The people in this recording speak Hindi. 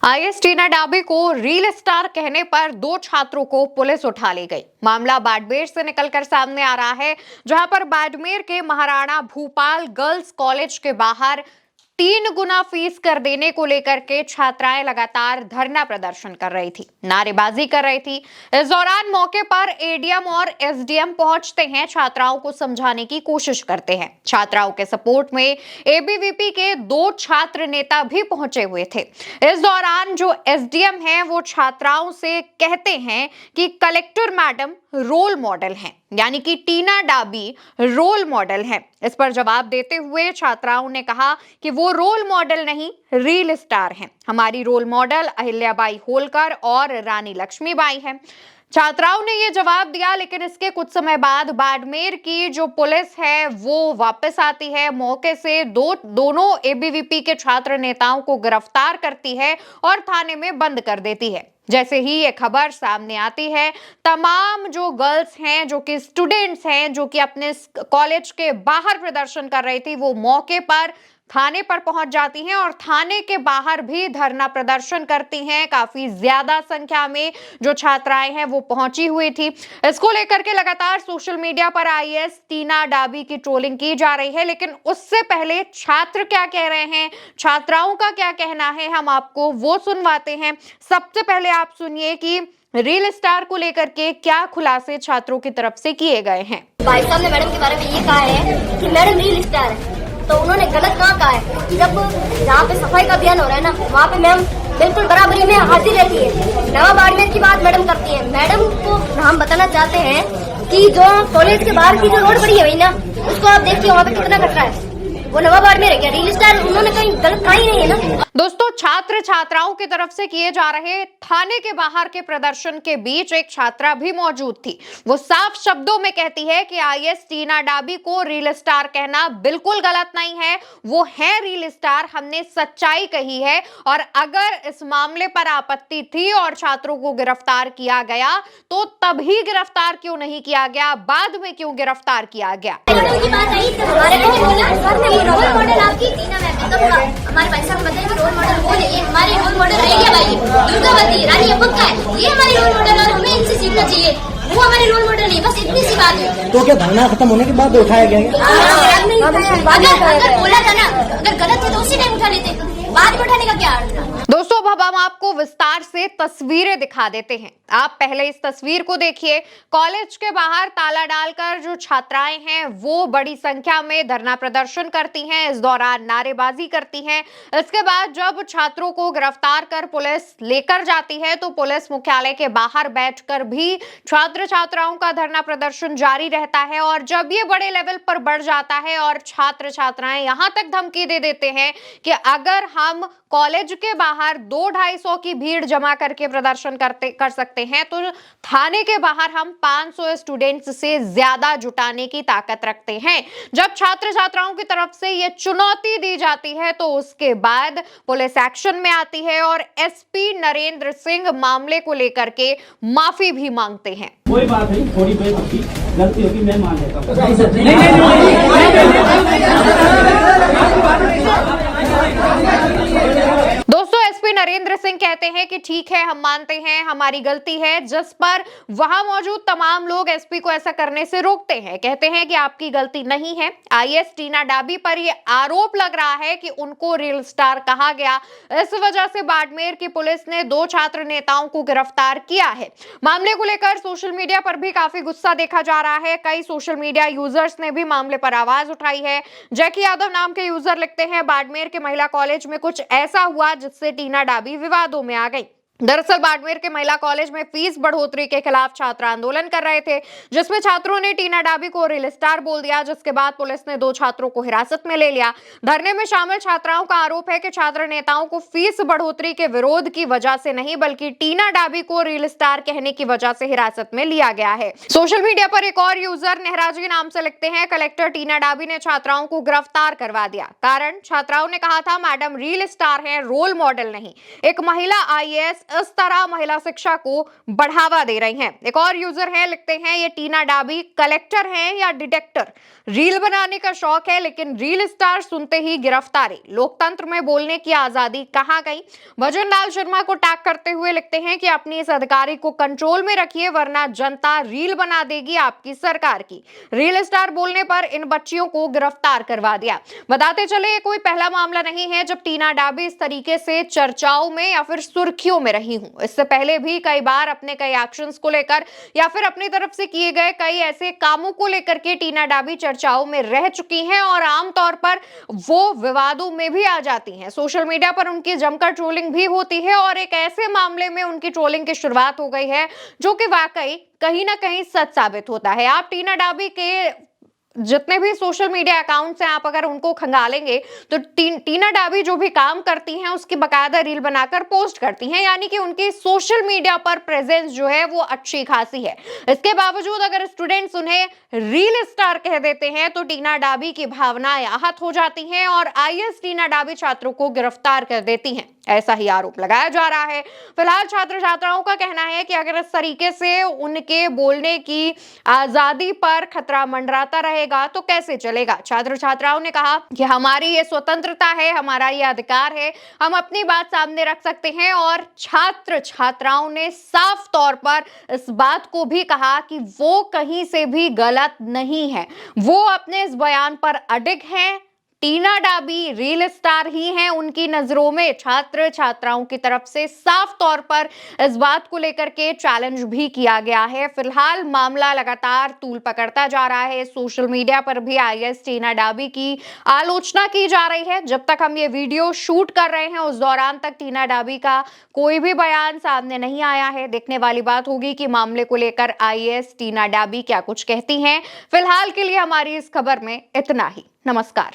आईएएस टीना डाबी को रील स्टार कहने पर दो छात्रों को पुलिस उठा ले गई। मामला बाड़मेर से निकलकर सामने आ रहा है, जहां पर बाड़मेर के महाराणा भूपाल गर्ल्स कॉलेज के बाहर 3 गुना फीस कर देने को लेकर के छात्राएं लगातार धरना प्रदर्शन कर रही थी, नारेबाजी कर रही थी। इस दौरान मौके पर एडीएम और एसडीएम पहुंचते हैं, छात्राओं को समझाने की कोशिश करते हैं। छात्राओं के सपोर्ट में एबीवीपी के 2 छात्र नेता भी पहुंचे हुए थे। इस दौरान जो एसडीएम हैं वो छात्राओं से कहते हैं कि कलेक्टर मैडम रोल मॉडल हैं, यानी कि टीना डाबी रोल मॉडल है। इस पर जवाब देते हुए छात्राओं ने कहा कि वो रोल मॉडल नहीं, रील स्टार हैं। हमारी रोल मॉडल अहिल्याबाई होलकर और रानी लक्ष्मीबाई हैं। छात्राओं ने ये जवाब दिया, लेकिन इसके कुछ समय बाद बाड़मेर की जो पुलिस है वो वापस आती है, मौके से दोनों एबीवीपी के छात्र नेताओं को गिरफ्तार करती है और थाने में बंद कर देती है। जैसे ही ये खबर सामने आती है, तमाम जो गर्ल्स हैं, जो कि स्टूडेंट्स हैं, जो कि अपने कॉलेज के बाहर प्रदर्शन कर रही थी, वो मौके पर थाने पर पहुंच जाती हैं और थाने के बाहर भी धरना प्रदर्शन करती हैं। काफी ज्यादा संख्या में जो छात्राएं हैं वो पहुंची हुई थी। इसको लेकर के लगातार सोशल मीडिया पर आईएएस टीना डाबी की ट्रोलिंग की जा रही है, लेकिन उससे पहले छात्र क्या कह रहे हैं, छात्राओं का क्या कहना है, हम आपको वो सुनवाते हैं। सबसे पहले आप सुनिए कि रील स्टार को लेकर के क्या खुलासे छात्रों की तरफ से किए गए हैं। भाई साहब ने मैडम के बारे में ये कहा है कि मैडम रील स्टार है, तो उन्होंने गलत कहाँ कहा है कि जब जहाँ पे सफाई का अभियान हो रहा है ना, वहाँ पे मैम बिल्कुल बराबरी में हाजिर रहती है। नवा बाड़मेर की बात मैडम करती है। मैडम को हम बताना चाहते हैं कि जो कॉलेज के बाहर की जो रोड बनी हुई ना, उसको आप देखिए वहाँ पे कितना कचरा है। वो नवा बाड़मेर है क्या? रील स्टार उन्होंने कहीं गलत कहा ही नहीं है ना। दोस्तों, छात्र छात्राओं की तरफ से किए जा रहे थाने के बाहर के प्रदर्शन के बीच एक छात्रा भी मौजूद थी। वो साफ शब्दों में कहती है कि आईएएस टीना डाबी को रील स्टार कहना बिल्कुल गलत नहीं है, वो है रील स्टार, हमने सच्चाई कही है। और अगर इस मामले पर आपत्ति थी और छात्रों को गिरफ्तार किया गया, तो तभी गिरफ्तार क्यों नहीं किया गया, बाद में क्यों गिरफ्तार किया गया? रोल मॉडल आपकी टीना मैम है, तो हमारे भाई साहब बताइए रोल मॉडल वो नहीं है। हमारे रोल मॉडल अहिल्याबाई, दुर्गावती, रानी अब्बा है, ये हमारे रोल मॉडल और हमें इनसे सीखना चाहिए। वो हमारे रोल मॉडल नहीं, बस इतनी सी बात है। तो क्या धरना खत्म होने के बाद उठाया गया है? अगर बोला था ना, अगर गलत थे तो उसी टाइम उठा लेते, बाद में उठाने का क्या अर्थ था? दोस्तों, अब हम आपको विस्तार से तस्वीरें दिखा देते हैं। आप पहले इस तस्वीर को देखिए। कॉलेज के बाहर ताला डालकर जो छात्राएं हैं वो बड़ी संख्या में धरना प्रदर्शन करती हैं, इस दौरान नारेबाजी करती हैं। इसके बाद जब छात्रों को गिरफ्तार कर पुलिस लेकर जाती है, तो पुलिस मुख्यालय के बाहर बैठकर भी छात्र छात्राओं का धरना प्रदर्शन जारी रहता है। और जब ये बड़े लेवल पर बढ़ जाता है और छात्र छात्राएं यहां तक धमकी दे देते हैं कि अगर हम कॉलेज के बाहर 200-250 की भीड़ जमा करके प्रदर्शन कर सकते हैं, तो थाने के बाहर हम 500 स्टूडेंट्स से ज्यादा जुटाने की ताकत रखते हैं। जब छात्र छात्राओं की तरफ से ये चुनौती दी जाती है, तो उसके बाद पुलिस एक्शन में आती है और एसपी नरेंद्र सिंह मामले को लेकर के माफी भी मांगते हैं। कोई बात नहीं, थोड़ी बहुत गलती होगी, मैं मान लेता हूँ। दोस्तों, एसपी नरेंद्र सिंह कहते हैं कि ठीक है, हम मानते हैं हमारी गलती है, जिस पर वहां मौजूद तमाम लोग एसपी को ऐसा करने से रोकते हैं। कहते हैं कि आपकी गलती नहीं है। आईएएस टीना डाबी पर यह आरोप लग रहा है कि उनको रील स्टार कहा गया, इस वजह से बाड़मेर की पुलिस ने 2 छात्र नेताओं को गिरफ्तार किया है। मामले को लेकर सोशल मीडिया पर भी काफी गुस्सा देखा जा रहा है। कई सोशल मीडिया यूजर्स ने भी मामले पर आवाज उठाई है। जैकी यादव नाम के यूजर लिखते हैं, बाड़मेर के महिला कॉलेज में कुछ ऐसा हुआ जिससे टीना डाबी विवादों में आ गई। दरअसल बाड़मेर के महिला कॉलेज में फीस बढ़ोतरी के खिलाफ छात्र आंदोलन कर रहे थे, जिसमें छात्रों ने टीना डाबी को रील स्टार बोल दिया, जिसके बाद पुलिस ने 2 छात्रों को हिरासत में ले लिया। धरने में शामिल छात्राओं का आरोप है कि छात्र नेताओं को फीस बढ़ोतरी के विरोध की वजह से नहीं, बल्कि टीना डाबी को रील स्टार कहने की वजह से हिरासत में लिया गया है। सोशल मीडिया पर एक और यूजर नेहराजी नाम से लिखते हैं, कलेक्टर टीना डाबी ने छात्राओं को गिरफ्तार करवा दिया। कारण, छात्राओं ने कहा था मैडम रील स्टार है, रोल मॉडल नहीं। एक महिला आईएएस इस तरह महिला शिक्षा को बढ़ावा दे रही हैं। एक और यूजर है, लिखते हैं ये टीना डाबी कलेक्टर हैं या डिटेक्टर? रील बनाने का शौक है लेकिन रील स्टार सुनते ही गिरफ्तारी। लोकतंत्र में बोलने की आजादी कहां गई? भजन लाल शर्मा को टैग करते हुए लिखते हैं कि अपनी इस अधिकारी को कंट्रोल में रखिए वरना जनता रील बना देगी आपकी सरकार की। रील स्टार बोलने पर इन बच्चियों को गिरफ्तार करवा दिया। बताते चले ये कोई पहला मामला नहीं है जब टीना डाबी इस तरीके से चर्चाओं में या फिर सुर्खियों में रही हूं। इससे पहले भी कई बार अपने कई एक्शंस को लेकर या फिर अपनी तरफ से किए गए कई ऐसे कामों को लेकर के टीना डाबी चर्चाओं में रह चुकी हैं और आमतौर पर वो विवादों में भी आ जाती हैं। सोशल मीडिया पर उनकी जमकर ट्रोलिंग भी होती है और एक ऐसे मामले में उनकी ट्रोलिंग की शुरुआत हो गई है जो कि वाकई कहीं ना कहीं सच साबित होता है। आप टीना डाबी के जितने भी सोशल मीडिया अकाउंट्स हैं, आप अगर उनको खंगालेंगे तो टीना डाबी जो भी काम करती हैं उसकी बकायदा रील बनाकर पोस्ट करती हैं, यानी कि उनकी सोशल मीडिया पर प्रेजेंस जो है वो अच्छी खासी है। इसके बावजूद अगर स्टूडेंट्स उन्हें रील स्टार कह देते हैं तो टीना डाबी की भावनाएं आहत हो जाती हैं और आईएएस टीना डाबी छात्रों को गिरफ्तार कर देती हैं, ऐसा ही आरोप लगाया जा रहा है। फिलहाल छात्र छात्राओं का कहना है कि अगर इस तरीके से उनके बोलने की आजादी पर खतरा मंडराता रहेगा तो कैसे चलेगा। छात्र छात्राओं ने कहा कि हमारी ये स्वतंत्रता है, हमारा ये अधिकार है, हम अपनी बात सामने रख सकते हैं। और छात्र छात्राओं ने साफ तौर पर इस बात को भी कहा कि वो कहीं से भी गलत नहीं है, वो अपने इस बयान पर अडिग हैं। टीना डाबी रील स्टार ही हैं उनकी नजरों में। छात्र छात्राओं की तरफ से साफ तौर पर इस बात को लेकर के चैलेंज भी किया गया है। फिलहाल मामला लगातार तूल पकड़ता जा रहा है। सोशल मीडिया पर भी आईएएस टीना डाबी की आलोचना की जा रही है। जब तक हम ये वीडियो शूट कर रहे हैं उस दौरान तक टीना डाबी का कोई भी बयान सामने नहीं आया है। देखने वाली बात होगी कि मामले को लेकर आईएएस टीना डाबी क्या कुछ कहती हैं। फिलहाल के लिए हमारी इस खबर में इतना ही। नमस्कार।